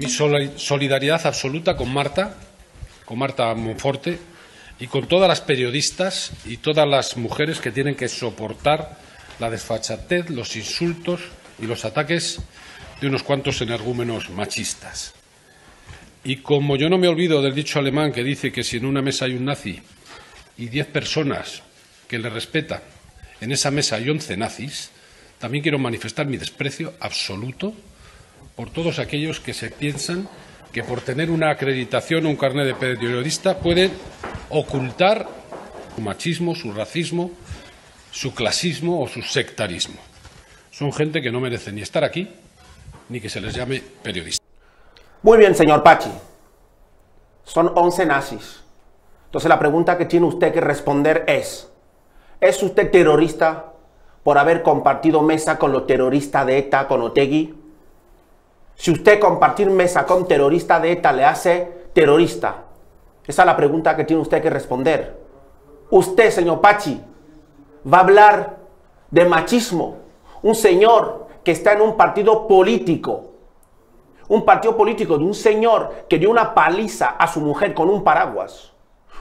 y solidaridad absoluta con Marta Monforte y con todas las periodistas y todas las mujeres que tienen que soportar la desfachatez, los insultos y los ataques de unos cuantos energúmenos machistas. Y como yo no me olvido del dicho alemán que dice que si en una mesa hay un nazi y 10 personas que le respetan, en esa mesa hay 11 nazis, también quiero manifestar mi desprecio absoluto por todos aquellos que se piensan que por tener una acreditación o un carnet de periodista pueden ocultar su machismo, su racismo, su clasismo o su sectarismo. Son gente que no merece ni estar aquí ni que se les llame periodista. Muy bien, señor Pachi. Son 11 nazis. Entonces la pregunta que tiene usted que responder ¿es usted terrorista por haber compartido mesa con los terroristas de ETA, con Otegi? Si usted compartir mesa con terrorista de ETA le hace terrorista. Esa es la pregunta que tiene usted que responder. Usted, señor Pachi, va a hablar de machismo. Un señor que está en un partido político. Un partido político de un señor que dio una paliza a su mujer con un paraguas.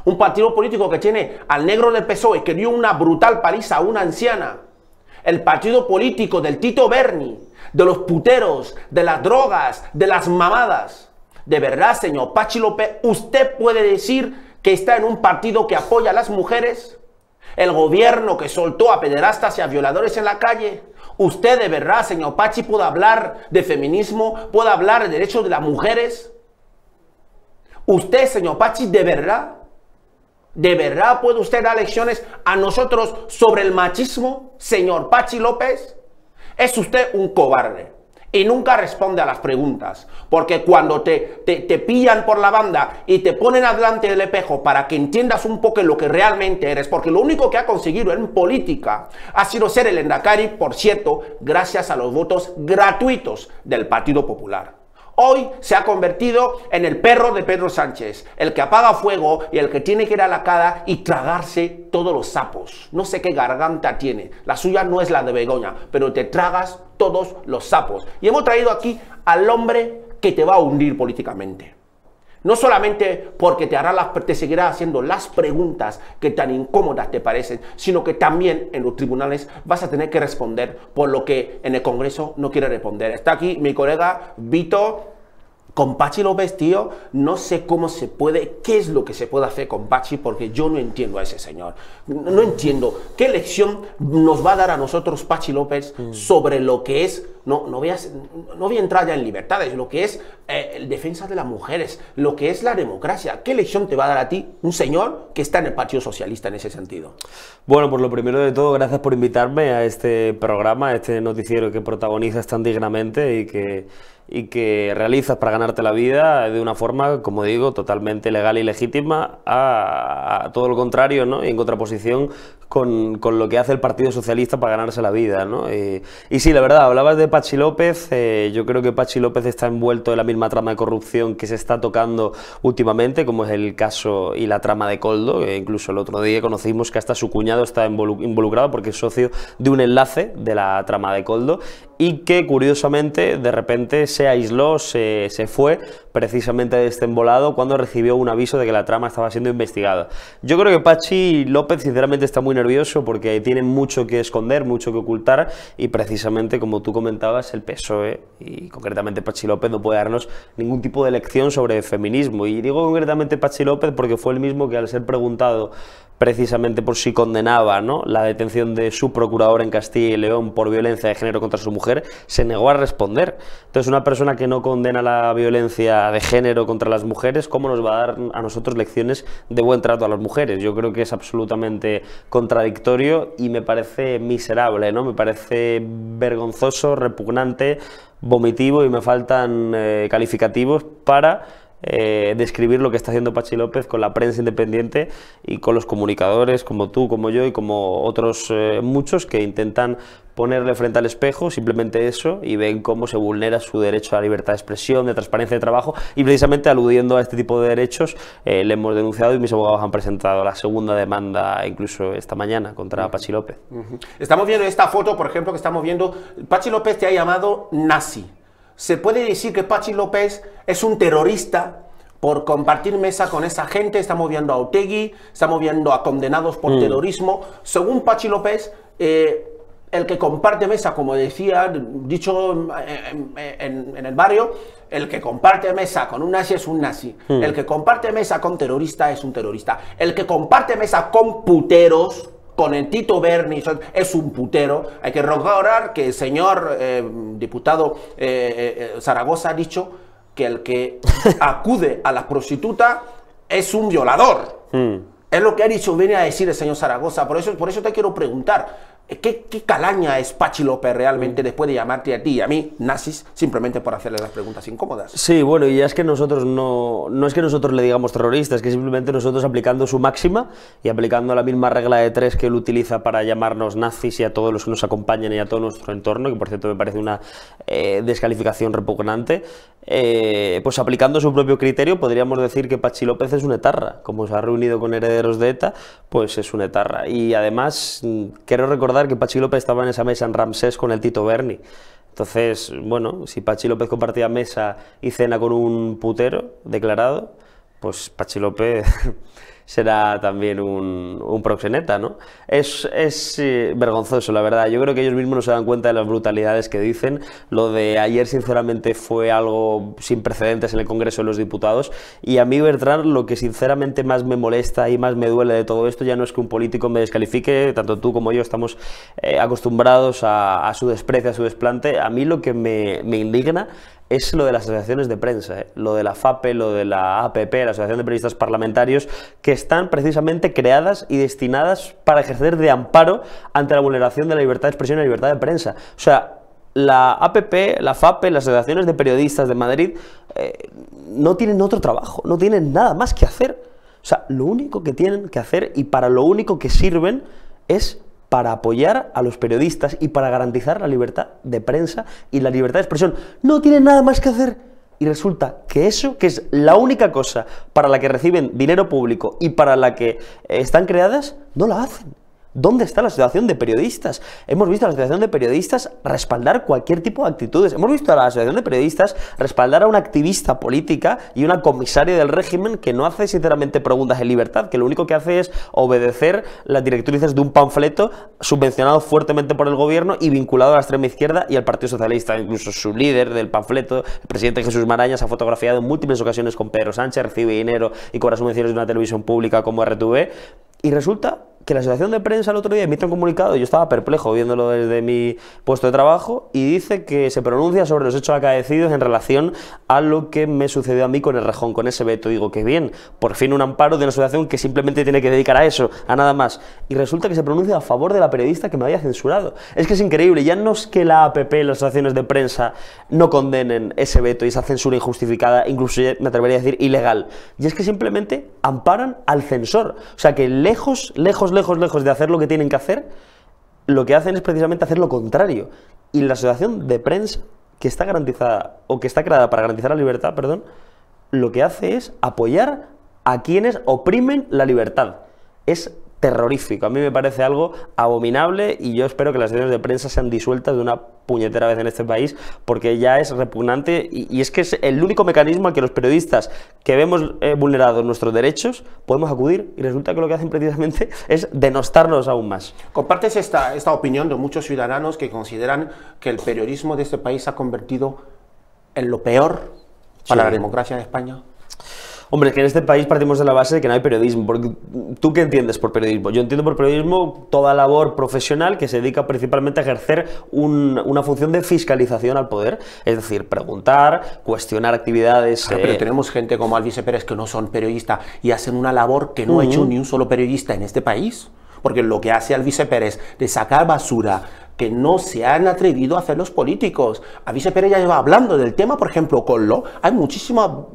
Un partido político que tiene al negro del PSOE que dio una brutal paliza a una anciana. El partido político del Tito Berni, de los puteros, de las drogas, de las mamadas. De verdad, señor Pachi López, ¿usted puede decir que está en un partido que apoya a las mujeres? El gobierno que soltó a pederastas y a violadores en la calle. ¿Usted de verdad, señor Pachi, puede hablar de feminismo? ¿Puede hablar de derechos de las mujeres? ¿Usted, señor Pachi, de verdad? ¿De verdad puede usted dar lecciones a nosotros sobre el machismo, señor Pachi López? Es usted un cobarde y nunca responde a las preguntas, porque cuando te pillan por la banda y te ponen delante del espejo para que entiendas un poco lo que realmente eres, porque lo único que ha conseguido en política ha sido ser el Endacari, por cierto, gracias a los votos gratuitos del Partido Popular. Hoy se ha convertido en el perro de Pedro Sánchez, el que apaga fuego y el que tiene que ir a la cara y tragarse todos los sapos. No sé qué garganta tiene, la suya no es la de Begoña, pero te tragas todos los sapos. Y hemos traído aquí al hombre que te va a hundir políticamente. No solamente porque te seguirá haciendo las preguntas que tan incómodas te parecen, sino que también en los tribunales vas a tener que responder por lo que en el Congreso no quiere responder. Está aquí mi colega Vito. Con Pachi López, tío, no sé cómo se puede, qué es lo que se puede hacer con Pachi, porque yo no entiendo a ese señor. No entiendo qué lección nos va a dar a nosotros Pachi López sobre lo que es, no voy a entrar ya en libertades, lo que es el defensa de las mujeres, lo que es la democracia. ¿Qué lección te va a dar a ti un señor que está en el Partido Socialista en ese sentido? Bueno, pues lo primero de todo, gracias por invitarme a este programa, a este noticiero que protagonizas tan dignamente y que realizas para ganarte la vida de una forma, como digo, totalmente legal y legítima, a todo lo contrario, ¿no? Y en contraposición con lo que hace el Partido Socialista para ganarse la vida, ¿no? Y sí, la verdad, hablabas de Pachi López. Yo creo que Pachi López está envuelto en la misma trama de corrupción que se está tocando últimamente, como es el caso y la trama de Koldo, que incluso el otro día conocimos que hasta su cuñado está involucrado porque es socio de un enlace de la trama de Koldo, y que curiosamente de repente se aisló, se fue precisamente de este embolado cuando recibió un aviso de que la trama estaba siendo investigada. Yo creo que Pachi López sinceramente está muy nervioso porque tiene mucho que esconder, mucho que ocultar, y precisamente, como tú comentabas, el PSOE y concretamente Pachi López no puede darnos ningún tipo de lección sobre feminismo. Y digo concretamente Pachi López porque fue el mismo que, al ser preguntado precisamente por si condenaba, ¿no?, la detención de su procurador en Castilla y León por violencia de género contra su mujer, se negó a responder. Entonces, una persona que no condena la violencia de género contra las mujeres, ¿cómo nos va a dar a nosotros lecciones de buen trato a las mujeres? Yo creo que es absolutamente contradictorio y me parece miserable, ¿no? Me parece vergonzoso, repugnante, vomitivo, y me faltan calificativos para describir lo que está haciendo Pachi López con la prensa independiente y con los comunicadores como tú, como yo y como otros muchos que intentan ponerle frente al espejo simplemente eso y ven cómo se vulnera su derecho a la libertad de expresión, de transparencia de trabajo, y precisamente aludiendo a este tipo de derechos le hemos denunciado y mis abogados han presentado la segunda demanda incluso esta mañana contra Pachi López. Estamos viendo esta foto, por ejemplo, que estamos viendo. Pachi López te ha llamado nazi. ¿se puede decir que Patxi López es un terrorista por compartir mesa con esa gente? Estamos viendo a Otegi, estamos viendo a condenados por terrorismo. Según Patxi López, el que comparte mesa, como decía, dicho en el barrio, el que comparte mesa con un nazi es un nazi. El que comparte mesa con terrorista es un terrorista. El que comparte mesa con puteros, con el Tito Berni, es un putero. Hay que recordar que el señor diputado Zaragoza ha dicho que el que acude a la prostituta es un violador. Es lo que ha dicho, viene a decir el señor Zaragoza. Por eso te quiero preguntar, ¿qué calaña es Patxi López realmente después de llamarte a ti y a mí nazis simplemente por hacerle las preguntas incómodas? Sí, bueno, y ya es que nosotros no es que nosotros le digamos terroristas, es que simplemente nosotros aplicando su máxima y aplicando la misma regla de 3 que él utiliza para llamarnos nazis y a todos los que nos acompañan y a todo nuestro entorno, que por cierto me parece una descalificación repugnante, pues aplicando su propio criterio podríamos decir que Patxi López es un etarra. Como se ha reunido con herederos de ETA, pues es un etarra. Y además quiero recordar que Patxi López estaba en esa mesa en Ramsés con el Tito Berni. Entonces, bueno, si Patxi López compartía mesa y cena con un putero declarado, pues Patxi López será también un proxeneta, ¿no? Es vergonzoso, la verdad. Yo creo que ellos mismos no se dan cuenta de las brutalidades que dicen. Lo de ayer, sinceramente, fue algo sin precedentes en el Congreso de los Diputados. Y a mí, Bertran, lo que sinceramente más me molesta y más me duele de todo esto ya no es que un político me descalifique, tanto tú como yo estamos acostumbrados a su desprecio, a su desplante. A mí lo que me indigna es lo de las asociaciones de prensa, lo de la FAPE, lo de la APP, la Asociación de Periodistas Parlamentarios, que están precisamente creadas y destinadas para ejercer de amparo ante la vulneración de la libertad de expresión y la libertad de prensa. O sea, la APP, la FAPE, las asociaciones de periodistas de Madrid no tienen otro trabajo, no tienen nada más que hacer. O sea, lo único que tienen que hacer y para lo único que sirven es para apoyar a los periodistas y para garantizar la libertad de prensa y la libertad de expresión. No tienen nada más que hacer. Y resulta que eso, que es la única cosa para la que reciben dinero público y para la que están creadas, no la hacen. ¿Dónde está la asociación de periodistas? Hemos visto a la asociación de periodistas respaldar cualquier tipo de actitudes. Hemos visto a la asociación de periodistas respaldar a una activista política y una comisaria del régimen que no hace sinceramente preguntas en libertad, que lo único que hace es obedecer las directrices de un panfleto subvencionado fuertemente por el gobierno y vinculado a la extrema izquierda y al Partido Socialista. Incluso su líder del panfleto, el presidente Jesús Marañas, ha fotografiado en múltiples ocasiones con Pedro Sánchez, recibe dinero y cobra subvenciones de una televisión pública como RTV. Y resulta que la asociación de prensa el otro día emite un comunicado, yo estaba perplejo viéndolo desde mi puesto de trabajo, y dice que se pronuncia sobre los hechos acaecidos en relación a lo que me sucedió a mí con el Rejón, con ese veto. Digo, que bien, por fin un amparo de una asociación que simplemente tiene que dedicar a eso, a nada más. Y resulta que se pronuncia a favor de la periodista que me había censurado. Es que es increíble, ya no es que la APP y las asociaciones de prensa no condenen ese veto y esa censura injustificada, incluso me atrevería a decir ilegal, y es que simplemente amparan al censor. O sea que lejos de hacer lo que tienen que hacer, lo que hacen es precisamente hacer lo contrario. Y la asociación de prensa, que está garantizada, o que está creada para garantizar la libertad, perdón, lo que hace es apoyar a quienes oprimen la libertad. Es terrorífico. A mí me parece algo abominable y yo espero que las asociaciones de prensa sean disueltas de una puñetera vez en este país, porque ya es repugnante y es que es el único mecanismo al que los periodistas que vemos vulnerados nuestros derechos podemos acudir, y resulta que lo que hacen precisamente es denostarlos aún más. ¿Compartes esta opinión de muchos ciudadanos que consideran que el periodismo de este país se ha convertido en lo peor para la democracia de España? Hombre, es que en este país partimos de la base de que no hay periodismo, porque ¿tú qué entiendes por periodismo? Yo entiendo por periodismo toda labor profesional que se dedica principalmente a ejercer una función de fiscalización al poder, es decir, preguntar, cuestionar actividades... Claro, pero tenemos gente como Alvise Pérez que no son periodistas y hacen una labor que no ha hecho ni un solo periodista en este país, porque lo que hace Alvise Pérez de sacar basura que no se han atrevido a hacer los políticos. Alvise Pérez ya lleva hablando del tema, por ejemplo, Collo. Hay muchísimo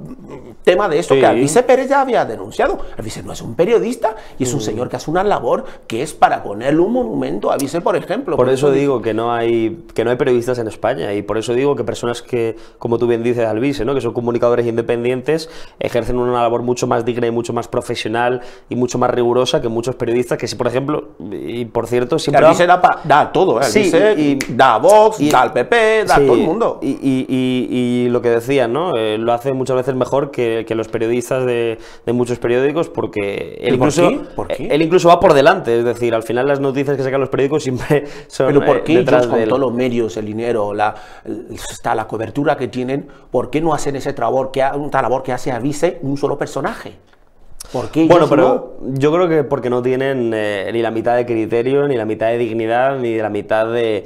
tema de esto que Alvise Pérez ya había denunciado. Alvise no es un periodista y es un señor que hace una labor que es para ponerle un monumento a Alvise, por ejemplo. Por eso digo que no hay periodistas en España, y por eso digo que personas que, como tú bien dices, Alvise, ¿no?, que son comunicadores independientes, ejercen una labor mucho más digna y mucho más profesional y mucho más rigurosa que muchos periodistas que, si por ejemplo, y por cierto, siempre... Alvise da todo, Sí, da a Vox, da al PP, da a todo el mundo. Y lo que decían, ¿no? Lo hace muchas veces mejor que los periodistas de muchos periódicos, porque él incluso va por delante. Es decir, al final las noticias que sacan los periódicos siempre son Pero ¿por qué detrás ellos, con de él? todos los medios, el dinero, la cobertura que tienen, por qué no hacen esa labor que hace Avise un solo personaje? ¿Por qué Bueno, ellos pero yo creo que porque no tienen ni la mitad de criterio, ni la mitad de dignidad, ni la mitad de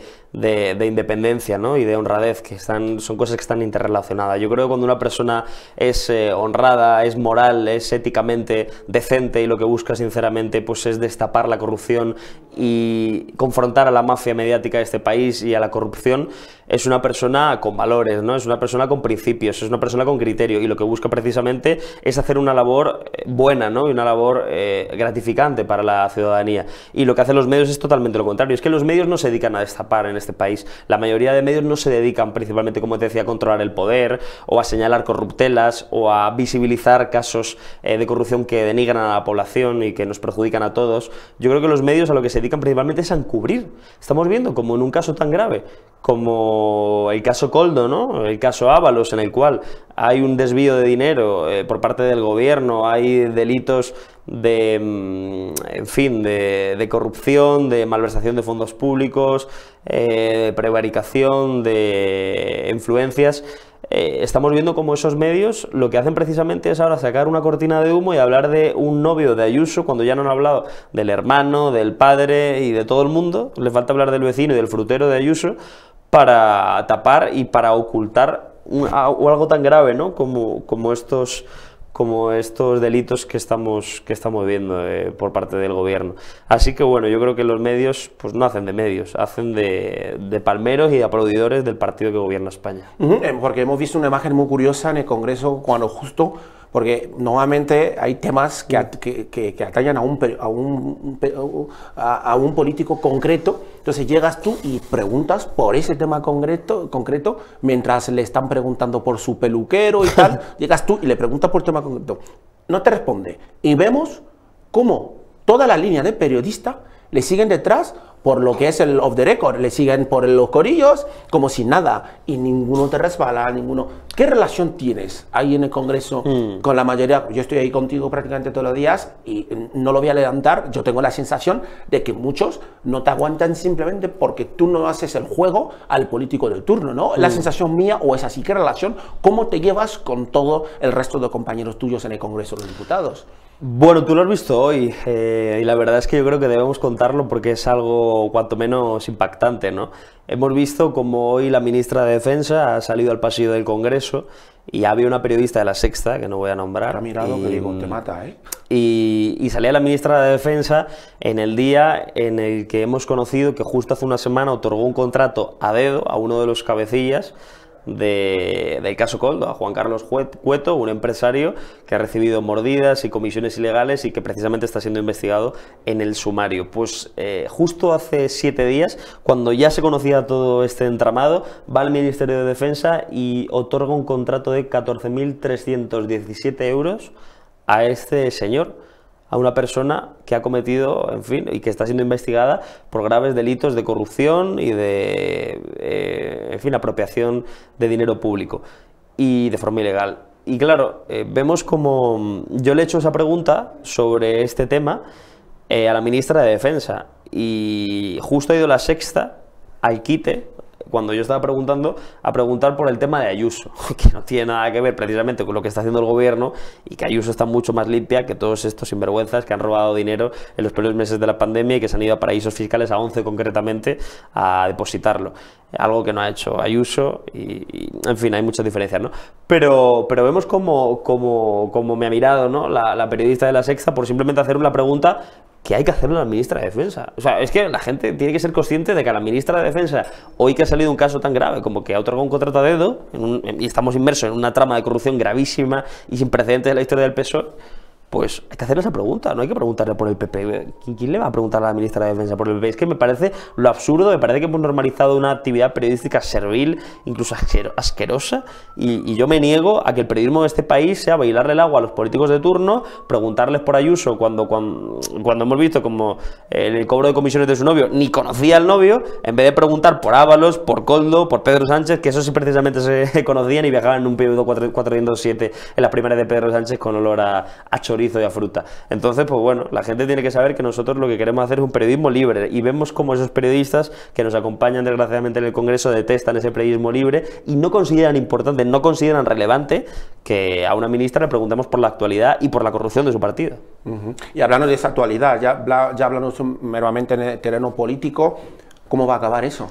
independencia, ¿no? Y de honradez, que son cosas que están interrelacionadas. Yo creo que cuando una persona es honrada, es moral, es éticamente decente y lo que busca sinceramente pues es destapar la corrupción y confrontar a la mafia mediática de este país y a la corrupción, es una persona con valores, ¿no? Es una persona con principios, es una persona con criterio, y lo que busca precisamente es hacer una labor buena, ¿no? Y una labor gratificante para la ciudadanía. Y lo que hacen los medios es totalmente lo contrario. Es que los medios no se dedican a destapar en este país. La mayoría de medios no se dedican principalmente, como te decía, a controlar el poder o a señalar corruptelas o a visibilizar casos de corrupción que denigran a la población y que nos perjudican a todos. Yo creo que los medios a lo que se dedican principalmente es a encubrir. Estamos viendo como en un caso tan grave como el caso Koldo, ¿no? El caso Ábalos, en el cual hay un desvío de dinero por parte del gobierno, hay delitos en fin, de corrupción, de malversación de fondos públicos, de prevaricación, de influencias. Estamos viendo cómo esos medios lo que hacen precisamente es ahora sacar una cortina de humo y hablar de un novio de Ayuso, cuando ya no han hablado del hermano, del padre y de todo el mundo. Les falta hablar del vecino y del frutero de Ayuso, para tapar y para ocultar algo tan grave, ¿no? como estos delitos que estamos viendo por parte del gobierno. Así que bueno, yo creo que los medios pues no hacen de medios, hacen de palmeros y de aplaudidores del partido que gobierna España. Porque hemos visto una imagen muy curiosa en el Congreso cuando justo, porque normalmente hay temas que atañan a un político concreto, entonces llegas tú y preguntas por ese tema concreto mientras le están preguntando por su peluquero y tal, llegas tú y le preguntas por el tema concreto, no te responde, y vemos cómo toda la línea de periodistas le siguen detrás por lo que es el off the record, le siguen por los corillos como si nada, y ninguno te resbala, ninguno. ¿Qué relación tienes ahí en el Congreso con la mayoría? Yo estoy ahí contigo prácticamente todos los días y no lo voy a levantar. Yo tengo la sensación de que muchos no te aguantan simplemente porque tú no haces el juego al político del turno, ¿no? La sensación mía, o es así. ¿Qué relación? ¿Cómo te llevas con todo el resto de compañeros tuyos en el Congreso de los Diputados? Bueno, tú lo has visto hoy, y la verdad es que yo creo que debemos contarlo porque es algo cuanto menos impactante, ¿no? Hemos visto como hoy la ministra de Defensa ha salido al pasillo del Congreso y había una periodista de La Sexta, que no voy a nombrar. Ha mirado que digo, te mata, ¿eh? Y salía la ministra de Defensa en el día en el que hemos conocido que justo hace una semana otorgó un contrato a dedo a uno de los cabecillas del caso Koldo, a Juan Carlos Cueto, un empresario que ha recibido mordidas y comisiones ilegales y que precisamente está siendo investigado en el sumario. Pues justo hace 7 días, cuando ya se conocía todo este entramado, va al Ministerio de Defensa y otorga un contrato de 14.317 euros a este señor, a una persona que ha cometido, en fin, y que está siendo investigada por graves delitos de corrupción y en fin, apropiación de dinero público y de forma ilegal. Y claro, vemos como yo le he hecho esa pregunta sobre este tema a la ministra de Defensa, y justo ha ido La Sexta al quite, cuando yo estaba preguntando, a preguntar por el tema de Ayuso, que no tiene nada que ver precisamente con lo que está haciendo el gobierno, y que Ayuso está mucho más limpia que todos estos sinvergüenzas que han robado dinero en los peores meses de la pandemia y que se han ido a paraísos fiscales, a 11 concretamente, a depositarlo. Algo que no ha hecho Ayuso y en fin, hay muchas diferencias, ¿no? Pero vemos como me ha mirado, ¿no?, la periodista de La Sexta por simplemente hacer una pregunta que hay que hacerlo a la ministra de Defensa. O sea, es que la gente tiene que ser consciente de que a la ministra de Defensa, hoy que ha salido un caso tan grave como que ha otorgado un contrato a dedo, y estamos inmersos en una trama de corrupción gravísima y sin precedentes en la historia del PSOE, pues hay que hacerle esa pregunta, no hay que preguntarle por el PP. ¿Quién le va a preguntar a la ministra de Defensa por el PP? Es que me parece lo absurdo, me parece que hemos normalizado una actividad periodística servil, incluso asquerosa, y yo me niego a que el periodismo de este país sea bailarle el agua a los políticos de turno, preguntarles por Ayuso cuando hemos visto como el cobro de comisiones de su novio ni conocía al novio, en vez de preguntar por Ábalos, por Koldo, por Pedro Sánchez, que eso sí precisamente se conocían y viajaban en un Peugeot 407 en las primeras de Pedro Sánchez con olor a chorizo y a fruta. Entonces, pues bueno, la gente tiene que saber que nosotros lo que queremos hacer es un periodismo libre, y vemos como esos periodistas que nos acompañan desgraciadamente en el Congreso detestan ese periodismo libre y no consideran importante, no consideran relevante que a una ministra le preguntemos por la actualidad y por la corrupción de su partido. Y hablando de esa actualidad, ya hablando meramente en el terreno político, ¿cómo va a acabar eso?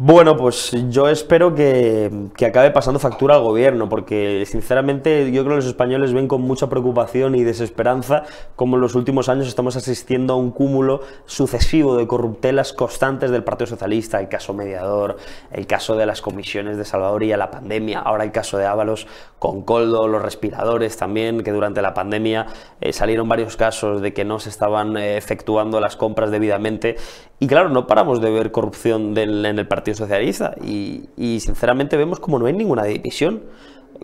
Bueno, pues yo espero que acabe pasando factura al gobierno, porque sinceramente yo creo que los españoles ven con mucha preocupación y desesperanza como en los últimos años estamos asistiendo a un cúmulo sucesivo de corruptelas constantes del Partido Socialista, el caso Mediador, el caso de las comisiones de Salvador, la pandemia, ahora el caso de Ábalos con Koldo, los respiradores también, que durante la pandemia salieron varios casos de que no se estaban efectuando las compras debidamente. Y claro, no paramos de ver corrupción en el Partido Socialista y sinceramente vemos como no hay ninguna dimisión.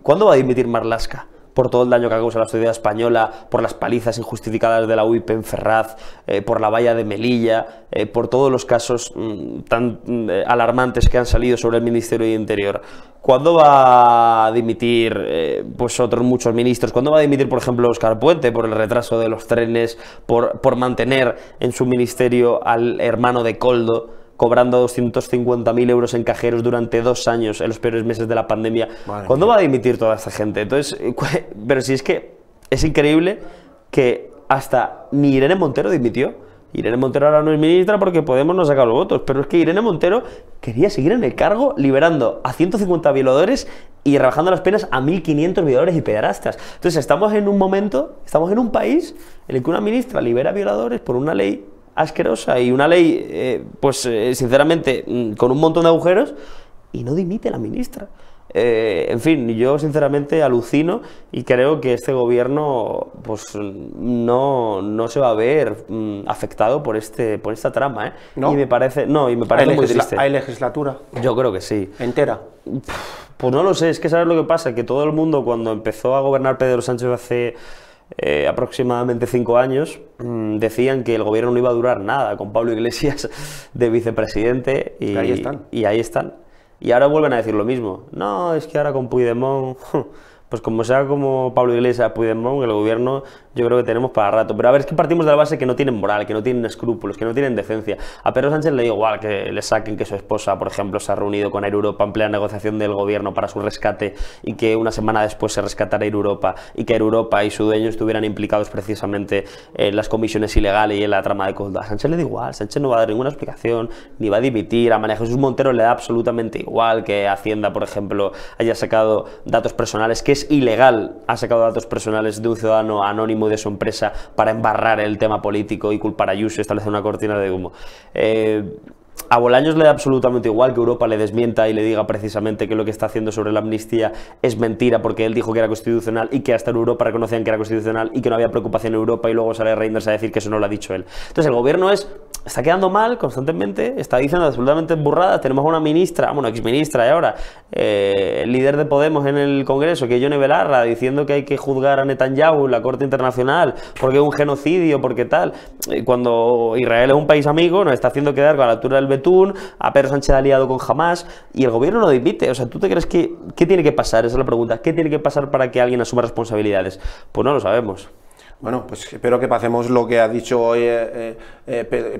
¿Cuándo va a dimitir Marlaska? Por todo el daño que ha causado a la sociedad española, por las palizas injustificadas de la UIP en Ferraz, por la valla de Melilla, por todos los casos tan alarmantes que han salido sobre el Ministerio de Interior. ¿Cuándo va a dimitir pues otros muchos ministros? ¿Cuándo va a dimitir, por ejemplo, Óscar Puente por el retraso de los trenes, por mantener en su ministerio al hermano de Koldo, cobrando 250.000 euros en cajeros durante 2 años en los peores meses de la pandemia? ¿Cuándo va a dimitir toda esta gente? Entonces, pero si es que es increíble que hasta ni Irene Montero dimitió. Irene Montero ahora no es ministra porque Podemos no sacar los votos, pero es que Irene Montero quería seguir en el cargo liberando a 150 violadores y rebajando las penas a 1.500 violadores y pederastas. Entonces estamos en un momento, estamos en un país en el que una ministra libera violadores por una ley asquerosa y una ley, sinceramente, con un montón de agujeros, y no dimite la ministra. En fin, yo sinceramente alucino y creo que este gobierno pues no se va a ver afectado por esta trama, ¿eh? ¿No? Y me parece muy triste. ¿Hay legislatura? Yo creo que sí. ¿Entera? Pues no lo sé, es que ¿sabes lo que pasa? Que todo el mundo, cuando empezó a gobernar Pedro Sánchez hace aproximadamente 5 años, decían que el gobierno no iba a durar nada con Pablo Iglesias de vicepresidente y ahí están. Y ahora vuelven a decir lo mismo. No, es que ahora con Puigdemont, pues como sea como Pablo Iglesias, Puigdemont, el gobierno, yo creo que tenemos para rato. Pero a ver, es que partimos de la base que no tienen moral, que no tienen escrúpulos, que no tienen decencia. A Pedro Sánchez le da igual que le saquen que su esposa, por ejemplo, se ha reunido con Air Europa en plena negociación del gobierno para su rescate y que una semana después se rescatara Air Europa y que Air Europa y su dueño estuvieran implicados precisamente en las comisiones ilegales y en la trama de Koldo. A Sánchez le da igual, Sánchez no va a dar ninguna explicación, ni va a dimitir. A María Jesús Montero le da absolutamente igual que Hacienda, por ejemplo, haya sacado datos personales, que es ilegal, ha sacado datos personales de un ciudadano anónimo de su empresa para embarrar el tema político y culpar a Ayuso y establecer una cortina de humo. A Bolaños le da absolutamente igual que Europa le desmienta y le diga precisamente que lo que está haciendo sobre la amnistía es mentira porque él dijo que era constitucional y que hasta en Europa reconocían que era constitucional y que no había preocupación en Europa, y luego sale Reinders a decir que eso no lo ha dicho él. Entonces el gobierno está quedando mal constantemente, está diciendo absolutamente burradas. Tenemos a una ministra, exministra y ahora líder de Podemos en el Congreso, que es Yone Belarra, diciendo que hay que juzgar a Netanyahu en la Corte Internacional porque es un genocidio, porque tal, cuando Israel es un país amigo, nos está haciendo quedar con la altura del betún, a Pedro Sánchez aliado con Hamas, y el gobierno no dimite. O sea, ¿tú te crees que qué tiene que pasar? Esa es la pregunta. ¿Qué tiene que pasar para que alguien asuma responsabilidades? Pues no lo sabemos. Bueno, pues espero que pasemos lo que ha dicho hoy el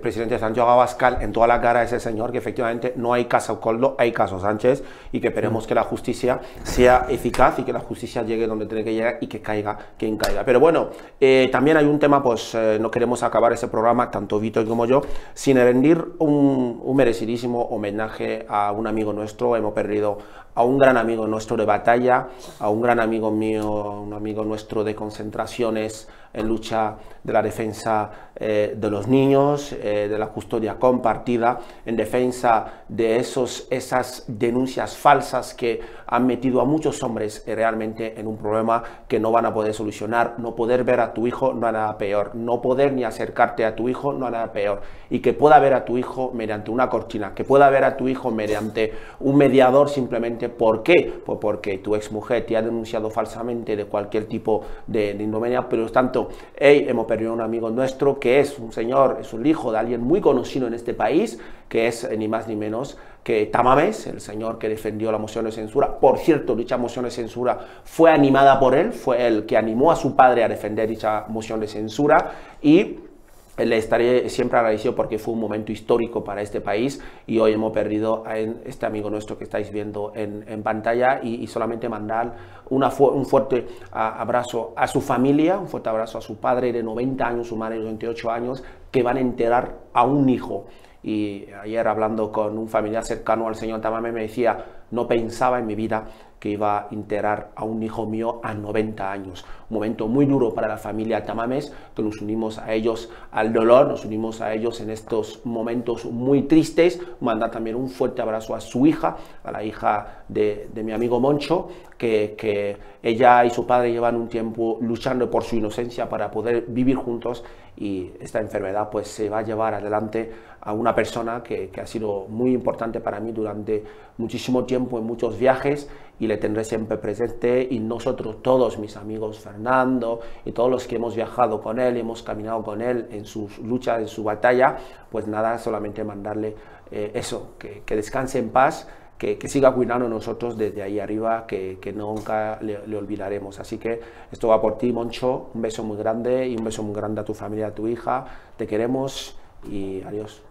presidente Santiago Abascal en toda la cara a ese señor, que efectivamente no hay caso Koldo, hay caso Sánchez, y que esperemos que la justicia sea eficaz y que la justicia llegue donde tiene que llegar y que caiga quien caiga. Pero bueno, también hay un tema, pues no queremos acabar ese programa, tanto Vito como yo, sin rendir un merecidísimo homenaje a un amigo nuestro. Hemos perdido a un gran amigo nuestro de batalla, a un gran amigo mío, un amigo nuestro de concentraciones en lucha de la defensa de los niños, de la custodia compartida, en defensa de esas denuncias falsas que han metido a muchos hombres realmente en un problema que no van a poder solucionar. No poder ver a tu hijo no hay nada peor, no poder ni acercarte a tu hijo no hay nada peor, y que pueda ver a tu hijo mediante una cortina, que pueda ver a tu hijo mediante un mediador simplemente. ¿Por qué? Pues porque tu exmujer te ha denunciado falsamente de cualquier tipo de ignominia. Pero tanto, hemos perdido a un amigo nuestro que es un señor, es un hijo de alguien muy conocido en este país, que es ni más ni menos que Tamames, el señor que defendió la moción de censura. Por cierto, dicha moción de censura fue animada por él, fue él que animó a su padre a defender dicha moción de censura, y le estaré siempre agradecido porque fue un momento histórico para este país. Y hoy hemos perdido a este amigo nuestro que estáis viendo en pantalla, y solamente mandar un fuerte abrazo a su familia, un fuerte abrazo a su padre de 90 años, su madre de 28 años, que van a enterrar a un hijo. Y ayer, hablando con un familiar cercano al señor Tamames, me decía: no pensaba en mi vida que iba a enterrar a un hijo mío a 90 años. Un momento muy duro para la familia Tamames, que nos unimos a ellos al dolor, nos unimos a ellos en estos momentos muy tristes. Mandar también un fuerte abrazo a su hija, a la hija de mi amigo Moncho, que ella y su padre llevan un tiempo luchando por su inocencia para poder vivir juntos, y esta enfermedad pues se va a llevar adelante a una persona que ha sido muy importante para mí durante muchísimo tiempo en muchos viajes, y le tendré siempre presente. Y nosotros, todos mis amigos, Fernando y todos los que hemos viajado con él, hemos caminado con él en sus luchas, en su batalla, pues nada, solamente mandarle eso, que descanse en paz, que siga cuidando de nosotros desde ahí arriba, que nunca le olvidaremos. Así que esto va por ti, Moncho. Un beso muy grande, y un beso muy grande a tu familia, a tu hija. Te queremos y adiós.